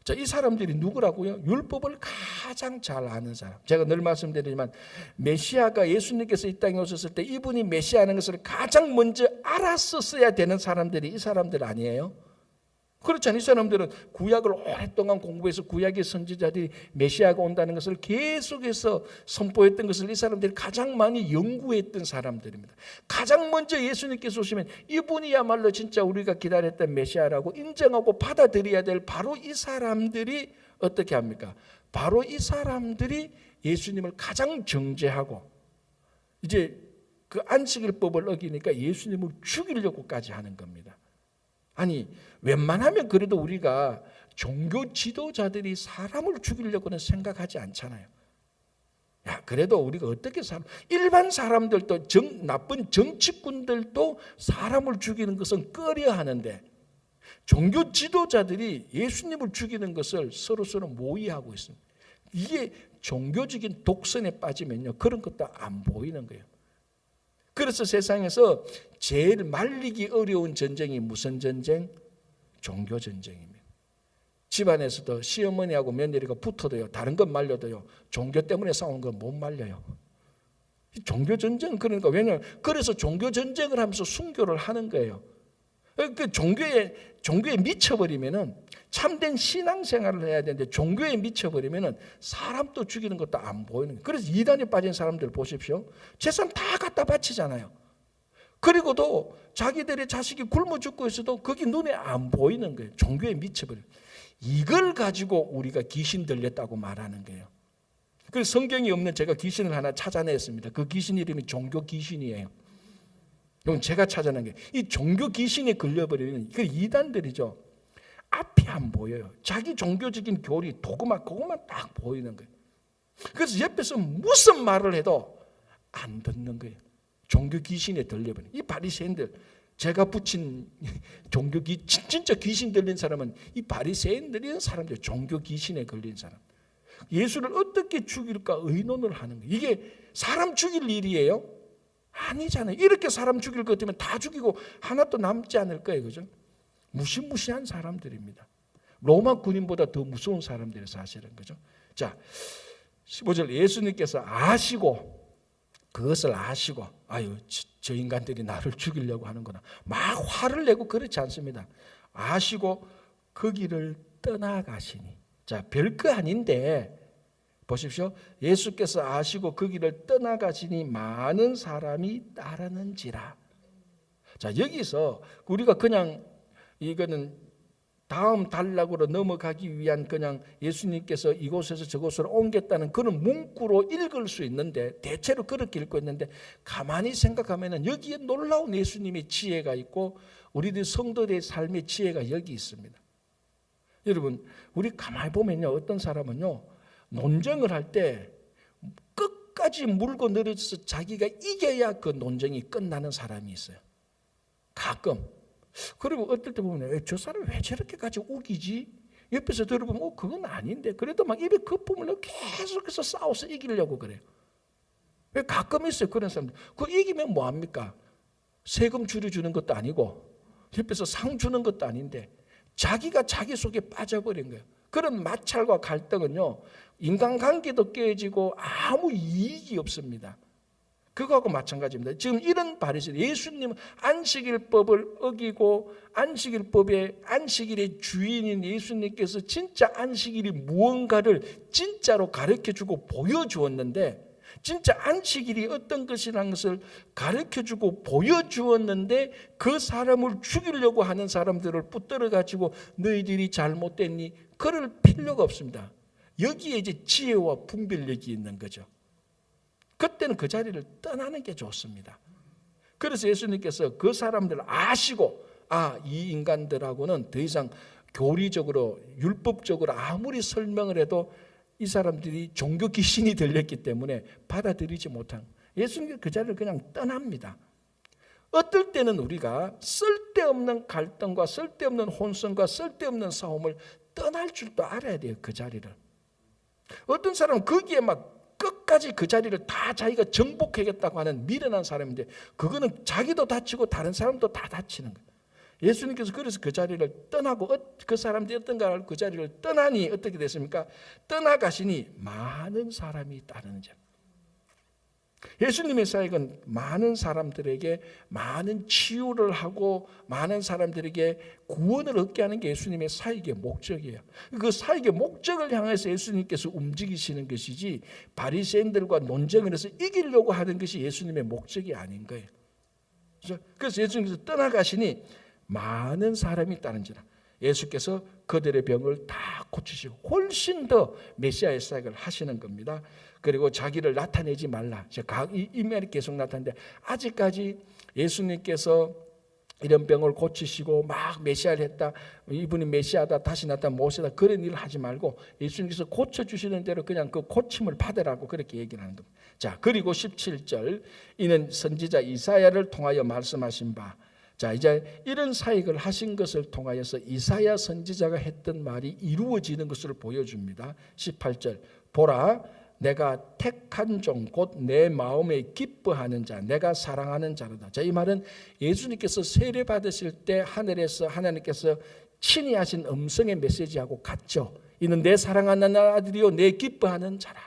자, 이 사람들이 누구라고요? 율법을 가장 잘 아는 사람. 제가 늘 말씀드리지만 메시아가 예수님께서 이 땅에 오셨을 때 이분이 메시아라는 것을 가장 먼저 알았었어야 되는 사람들이 이 사람들 아니에요? 그렇잖아요. 이 사람들은 구약을 오랫동안 공부해서 구약의 선지자들이 메시아가 온다는 것을 계속해서 선포했던 것을 이 사람들이 가장 많이 연구했던 사람들입니다. 가장 먼저 예수님께서 오시면 이분이야말로 진짜 우리가 기다렸던 메시아라고 인정하고 받아들여야 될 바로 이 사람들이 어떻게 합니까? 바로 이 사람들이 예수님을 가장 정죄하고 이제 그 안식일법을 어기니까 예수님을 죽이려고까지 하는 겁니다. 아니, 웬만하면 그래도 우리가 종교 지도자들이 사람을 죽이려고는 생각하지 않잖아요. 야, 그래도 우리가 어떻게 일반 사람들도 나쁜 정치꾼들도 사람을 죽이는 것은 꺼려 하는데 종교 지도자들이 예수님을 죽이는 것을 서로 모의하고 있습니다. 이게 종교적인 독선에 빠지면요, 그런 것도 안 보이는 거예요. 그래서 세상에서 제일 말리기 어려운 전쟁이 무슨 전쟁? 종교 전쟁입니다. 집안에서도 시어머니하고 며느리가 붙어도요, 다른 건 말려도요, 종교 때문에 싸우는 건 못 말려요. 종교 전쟁은 그러니까 왜냐하면 그래서 종교 전쟁을 하면서 순교를 하는 거예요. 그 종교에 미쳐버리면은 참된 신앙생활을 해야 되는데 종교에 미쳐버리면은 사람도 죽이는 것도 안 보이는 거예요. 그래서 이단에 빠진 사람들 보십시오. 재산 다 갖다 바치잖아요. 그리고도 자기들의 자식이 굶어 죽고 있어도 그게 눈에 안 보이는 거예요. 종교에 미쳐버려요. 이걸 가지고 우리가 귀신 들렸다고 말하는 거예요. 그래서 성경이 없는 제가 귀신을 하나 찾아냈습니다. 그 귀신 이름이 종교 귀신이에요. 이건 제가 찾아낸 게, 이 종교 귀신에 걸려버리는 그 이단들이죠. 앞이 안 보여요. 자기 종교적인 교리, 도구만 그것만 딱 보이는 거예요. 그래서 옆에서 무슨 말을 해도 안 듣는 거예요. 종교 귀신에 들려버린 이 바리새인들, 제가 붙인 종교 진짜 귀신 들린 사람은 이 바리새인들이란 사람들, 종교 귀신에 걸린 사람. 예수를 어떻게 죽일까 의논을 하는 거예요. 이게 사람 죽일 일이에요? 아니잖아요. 이렇게 사람 죽일 것 같으면 다 죽이고 하나도 남지 않을 거예요. 그죠? 무시무시한 사람들입니다. 로마 군인보다 더 무서운 사람들이 사실은. 그죠? 자, 15절 예수님께서 아시고, 그것을 아시고, 아유, 저 인간들이 나를 죽이려고 하는구나, 막 화를 내고 그렇지 않습니다. 아시고 그 길을 떠나가시니. 자, 별거 아닌데 보십시오. 예수께서 아시고 그 길을 떠나가시니 많은 사람이 따르는지라. 자, 여기서 우리가 그냥 이거는 다음 단락으로 넘어가기 위한 그냥 예수님께서 이곳에서 저곳으로 옮겼다는 그런 문구로 읽을 수 있는데, 대체로 그렇게 읽고 있는데, 가만히 생각하면 여기에 놀라운 예수님의 지혜가 있고 우리들 성도들의 삶의 지혜가 여기 있습니다. 여러분, 우리 가만히 보면요, 어떤 사람은요, 논쟁을 할 때 끝까지 물고 늘어져서 자기가 이겨야 그 논쟁이 끝나는 사람이 있어요. 가끔. 그리고 어떨 때 보면 저 사람 왜 저렇게까지 우기지? 옆에서 들어보면 그건 아닌데, 그래도 막 입에 거품을 넣고 계속해서 싸워서 이기려고 그래요. 왜 가끔 있어요 그런 사람들. 그 이기면 뭐합니까? 세금 줄여주는 것도 아니고 옆에서 상 주는 것도 아닌데 자기가 자기 속에 빠져버린 거예요. 그런 마찰과 갈등은요, 인간관계도 깨지고 아무 이익이 없습니다. 그거하고 마찬가지입니다. 지금 이런 바리새인, 예수님은 안식일법을 어기고 안식일법의 안식일의 주인인 예수님께서 진짜 안식일이 무언가를 진짜로 가르쳐주고 보여주었는데, 진짜 안식일이 어떤 것이라는 것을 가르쳐주고 보여주었는데, 그 사람을 죽이려고 하는 사람들을 붙들어 가지고 너희들이 잘못됐니? 그럴 필요가 없습니다. 여기에 이제 지혜와 분별력이 있는 거죠. 그때는 그 자리를 떠나는 게 좋습니다. 그래서 예수님께서 그 사람들을 아시고, 이 인간들하고는 더 이상 교리적으로 율법적으로 아무리 설명을 해도 이 사람들이 종교 귀신이 들렸기 때문에 받아들이지 못한, 예수님께서 그 자리를 그냥 떠납니다. 어떨 때는 우리가 쓸데없는 갈등과 쓸데없는 혼선과 쓸데없는 싸움을 떠날 줄도 알아야 돼요. 그 자리를. 어떤 사람은 거기에 막 끝까지 그 자리를 다 자기가 정복하겠다고 하는 미련한 사람인데, 그거는 자기도 다치고 다른 사람도 다 다치는 거예요. 예수님께서 그래서 그 자리를 떠나고, 그 사람들이 어떤가 알고 그 자리를 떠나니 어떻게 됐습니까? 떠나가시니 많은 사람이 따르는 자. 예수님의 사역은 많은 사람들에게 많은 치유를 하고 많은 사람들에게 구원을 얻게 하는 게 예수님의 사역의 목적이에요. 그 사역의 목적을 향해서 예수님께서 움직이시는 것이지, 바리새인들과 논쟁을 해서 이기려고 하는 것이 예수님의 목적이 아닌 거예요. 그래서 예수님께서 떠나가시니 많은 사람이 따른지라. 예수께서 그들의 병을 다 고치시고 훨씬 더 메시아의 사역을 하시는 겁니다. 그리고 자기를 나타내지 말라. 이 면이 계속 나타나는데, 아직까지 예수님께서 이런 병을 고치시고 막 메시아를 했다, 이분이 메시아다, 다시 나타난 모세다, 그런 일을 하지 말고 예수님께서 고쳐주시는 대로 그냥 그 고침을 받으라고 그렇게 얘기를 하는 겁니다. 자, 그리고 17절, 이는 선지자 이사야를 통하여 말씀하신 바. 자, 이제 이런 사역을 하신 것을 통하여서 이사야 선지자가 했던 말이 이루어지는 것을 보여줍니다. 18절, 보라 내가 택한 종 곧 내 마음에 기뻐하는 자, 내가 사랑하는 자로다. 자, 이 말은 예수님께서 세례 받으실 때 하늘에서 하나님께서 친히 하신 음성의 메시지하고 같죠. 이는 내 사랑하는 아들이요 내 기뻐하는 자라.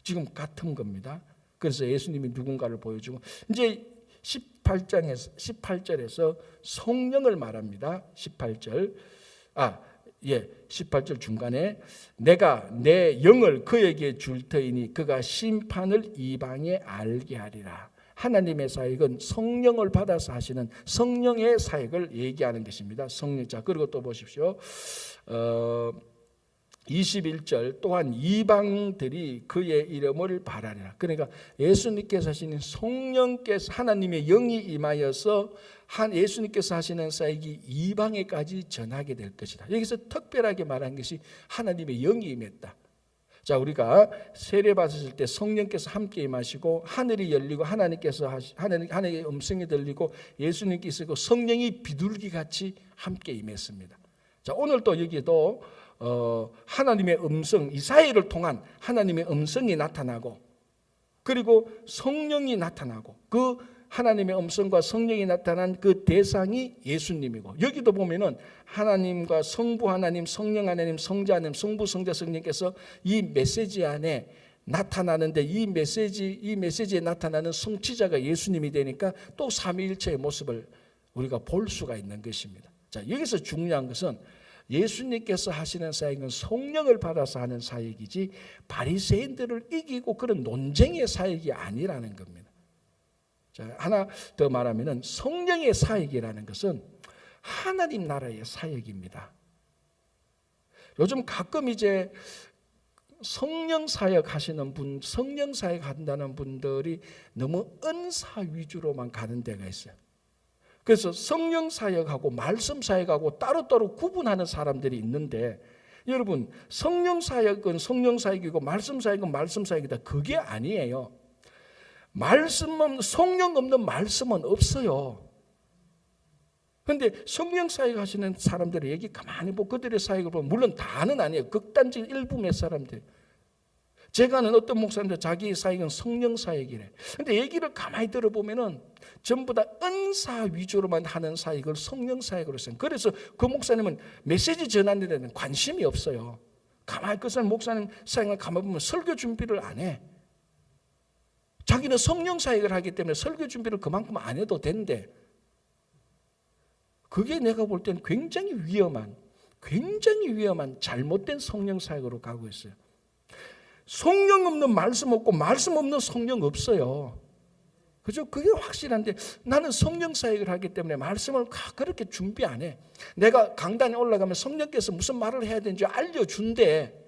지금 같은 겁니다. 그래서 예수님이 누군가를 보여주고, 이제 18절에서 성령을 말합니다. 18절. 18절 중간에 내가 내 영을 그에게 줄 터이니 그가 심판을 이방에 알게 하리라. 하나님의 사역은 성령을 받아서 하시는 성령의 사역을 얘기하는 것입니다. 성령. 자, 그리고 또 보십시오. 21절, 또한 이방들이 그의 이름을 바라리라. 그러니까 예수님께서 하시는 성령께서, 하나님의 영이 임하여서 예수님께서 하시는 사역이 이방에까지 전하게 될 것이다. 여기서 특별하게 말한 것이 하나님의 영이 임했다. 자, 우리가 세례 받으실 때 성령께서 함께 임하시고 하늘이 열리고 하나님의 음성이 들리고 예수님께서 그 성령이 비둘기같이 함께 임했습니다. 자, 오늘 또 여기도 하나님의 음성, 이사야를 통한 하나님의 음성이 나타나고, 그리고 성령이 나타나고, 그 하나님의 음성과 성령이 나타난 그 대상이 예수님이고, 여기도 보면은 하나님과 성부 하나님, 성령 하나님, 성자 하나님, 성부 성자 성령께서 이 메시지 안에 나타나는데, 이 메시지에 나타나는 성취자가 예수님이 되니까 또 삼위일체의 모습을 우리가 볼 수가 있는 것입니다. 자, 여기서 중요한 것은 예수님께서 하시는 사역은 성령을 받아서 하는 사역이지 바리새인들을 이기고 그런 논쟁의 사역이 아니라는 겁니다. 자, 하나 더 말하면은 성령의 사역이라는 것은 하나님 나라의 사역입니다. 요즘 가끔 이제 성령 사역 하시는 분, 성령 사역 한다는 분들이 너무 은사 위주로만 가는 데가 있어요. 그래서 성령 사역하고 말씀 사역하고 따로따로 구분하는 사람들이 있는데, 여러분, 성령 사역은 성령 사역이고 말씀 사역은 말씀 사역이다. 그게 아니에요. 성령 없는 말씀은 없어요. 그런데 성령 사역 하시는 사람들의 얘기 가만히 보고 그들의 사역을 보면, 물론 다는 아니에요. 극단적인 일부 몇 사람들. 제가 아는 어떤 목사님들 자기 사역은 성령 사역이래. 그런데 얘기를 가만히 들어보면은 전부 다 은사 위주로만 하는 사역을 성령 사역으로 써요. 그래서 그 목사님은 메시지 전하는 데는 관심이 없어요. 가만히 그 사람 목사님 사역을 가만히 보면 설교 준비를 안 해. 자기는 성령 사역을 하기 때문에 설교 준비를 그만큼 안 해도 된대. 그게 내가 볼 때는 굉장히 위험한 잘못된 성령 사역으로 가고 있어요. 성령 없는 말씀 없고 말씀 없는 성령 없어요. 그죠? 그게 확실한데 나는 성령 사역을 하기 때문에 말씀을 그렇게 준비 안 해. 내가 강단에 올라가면 성령께서 무슨 말을 해야 되는지 알려준대.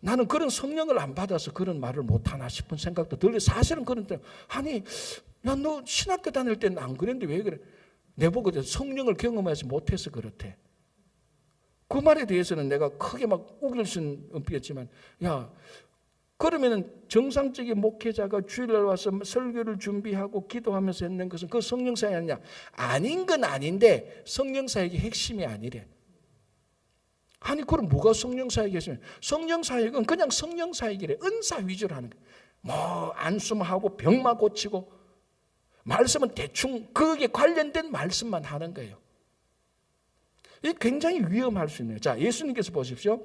나는 그런 성령을 안 받아서 그런 말을 못하나 싶은 생각도 들어요. 사실은 그런데 아니 야 너 신학교 다닐 때는 안 그랬는데 왜 그래? 내보고 성령을 경험하지 못해서 그렇대. 그 말에 대해서는 내가 크게 막 우길 수는 없겠지만 야 그러면은 정상적인 목회자가 주일날 와서 설교를 준비하고 기도하면서 했는 것은 그 성령 사역이 아니냐? 아닌 건 아닌데 성령 사역이 핵심이 아니래. 아니 그럼 뭐가 성령 사역이겠어요? 성령 사역은 그냥 성령 사역이래. 은사 위주로 하는 거예요. 뭐 안수하고 병마 고치고 말씀은 대충 거기에 관련된 말씀만 하는 거예요. 이게 굉장히 위험할 수 있네요. 자, 예수님께서 보십시오.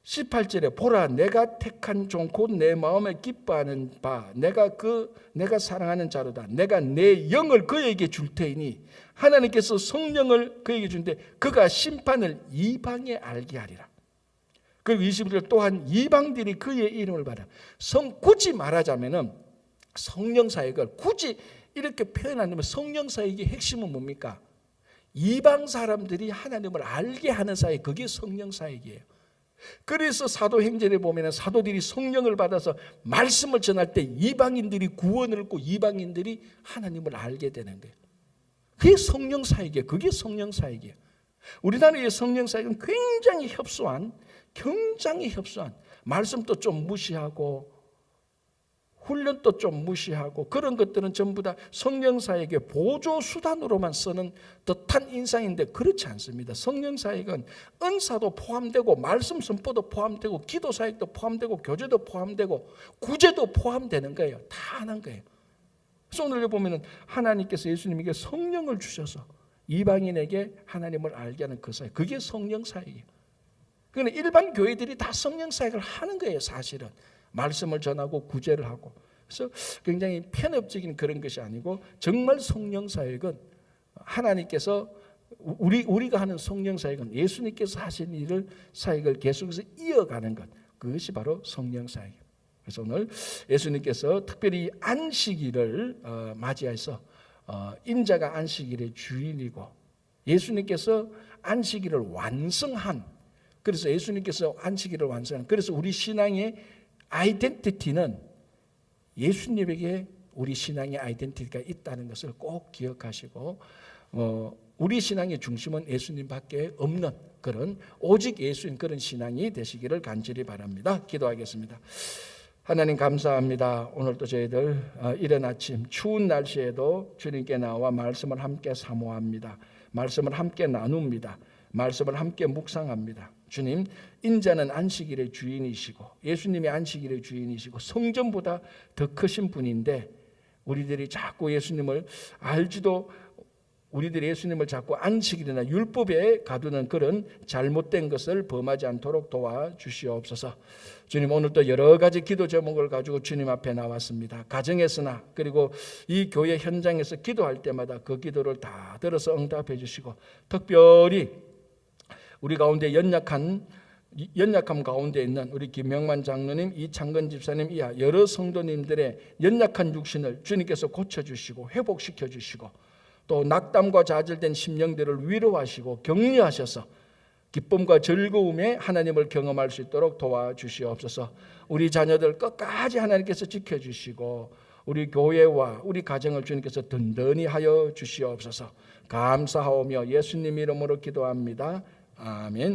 18절에 보라 내가 택한 종 곧 내 마음에 기뻐하는 바 내가 사랑하는 자로다. 내가 내 영을 그에게 줄 테이니 하나님께서 성령을 그에게 주는데 그가 심판을 이방에 알게 하리라. 그리고 21절 또한 이방들이 그의 이름을 받아. 굳이 말하자면은 성령 사역을 굳이 이렇게 표현한다면 성령 사역의 핵심은 뭡니까? 이방 사람들이 하나님을 알게 하는 사역, 그게 성령 사역이에요. 그래서 사도행전에 보면 사도들이 성령을 받아서 말씀을 전할 때 이방인들이 구원을 얻고 이방인들이 하나님을 알게 되는 거예요. 그게 성령 사역이에요. 그게 성령 사역이에요. 우리나라의 성령 사역은 굉장히 협소한 말씀도 좀 무시하고 훈련도 좀 무시하고 그런 것들은 전부 다 성령 사역의 보조 수단으로만 쓰는 듯한 인상인데 그렇지 않습니다. 성령 사역은 은사도 포함되고 말씀 선포도 포함되고 기도 사역도 포함되고 교제도 포함되고 구제도 포함되는 거예요. 다 하는 거예요. 그래서 오늘 보면은 하나님께서 예수님에게 성령을 주셔서 이방인에게 하나님을 알게 하는 그 사역, 그게 성령 사역이에요. 그러니까 일반 교회들이 다 성령 사역을 하는 거예요. 사실은 말씀을 전하고 구제를 하고. 그래서 굉장히 편협적인 그런 것이 아니고 정말 성령 사역은 하나님께서 우리가 하는 성령 사역은 예수님께서 하신 사역을 계속해서 이어가는 것, 그것이 바로 성령 사역이에요. 그래서 오늘 예수님께서 특별히 안식일을 맞이해서 인자가 안식일의 주인이고 예수님께서 안식일을 완성한, 그래서 예수님께서 안식일을 완성한, 그래서 우리 신앙의 아이덴티티는 예수님에게 우리 신앙의 아이덴티티가 있다는 것을 꼭 기억하시고 우리 신앙의 중심은 예수님밖에 없는 그런 오직 예수님 그런 신앙이 되시기를 간절히 바랍니다. 기도하겠습니다. 하나님 감사합니다. 오늘도 저희들 이른 아침 추운 날씨에도 주님께 나와 말씀을 함께 사모합니다. 말씀을 함께 나눕니다. 말씀을 함께 묵상합니다. 주님, 인자는 안식일의 주인이시고 예수님이 안식일의 주인이시고 성전보다 더 크신 분인데 우리들이 자꾸 예수님을 알지도 우리들이 예수님을 자꾸 안식일이나 율법에 가두는 그런 잘못된 것을 범하지 않도록 도와주시옵소서. 주님, 오늘도 여러 가지 기도 제목을 가지고 주님 앞에 나왔습니다. 가정에서나 그리고 이 교회 현장에서 기도할 때마다 그 기도를 다 들어서 응답해 주시고 특별히 우리 가운데 연약함 가운데 있는 우리 김명만 장로님, 이창근 집사님 이하 여러 성도님들의 연약한 육신을 주님께서 고쳐주시고 회복시켜주시고 또 낙담과 좌절된 심령들을 위로하시고 격려하셔서 기쁨과 즐거움에 하나님을 경험할 수 있도록 도와주시옵소서. 우리 자녀들 끝까지 하나님께서 지켜주시고 우리 교회와 우리 가정을 주님께서 든든히 하여 주시옵소서. 감사하오며 예수님 이름으로 기도합니다. 아멘.